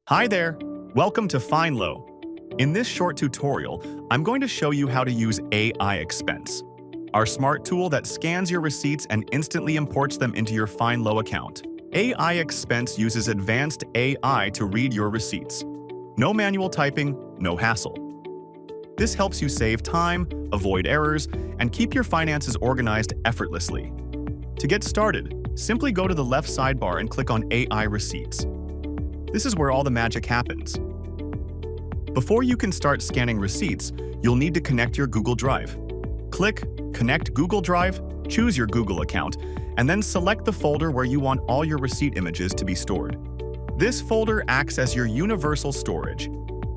Hi there! Welcome to Fynlo. In this short tutorial, I'm going to show you how to use AI Expense, our smart tool that scans your receipts and instantly imports them into your Fynlo account. AI Expense uses advanced AI to read your receipts. No manual typing, no hassle. This helps you save time, avoid errors, and keep your finances organized effortlessly. To get started, simply go to the left sidebar and click on AI Receipts. This is where all the magic happens. Before you can start scanning receipts, you'll need to connect your Google Drive. Click Connect Google Drive, choose your Google account, and then select the folder where you want all your receipt images to be stored. This folder acts as your universal storage,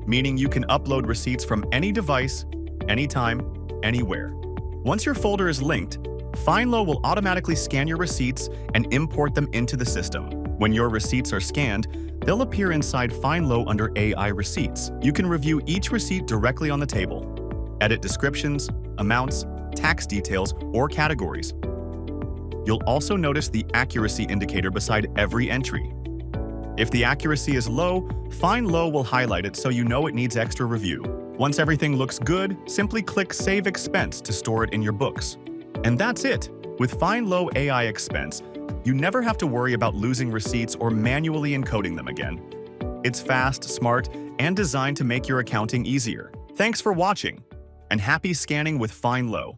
meaning you can upload receipts from any device, anytime, anywhere. Once your folder is linked, Fynlo will automatically scan your receipts and import them into the system. When your receipts are scanned, they'll appear inside Fynlo under AI Receipts. You can review each receipt directly on the table, edit descriptions, amounts, tax details, or categories. You'll also notice the accuracy indicator beside every entry. If the accuracy is low, Fynlo will highlight it so you know it needs extra review. Once everything looks good, simply click Save Expense to store it in your books. And that's it! With Fynlo AI Expense, you never have to worry about losing receipts or manually encoding them again. It's fast, smart, and designed to make your accounting easier. Thanks for watching, and happy scanning with Fynlo.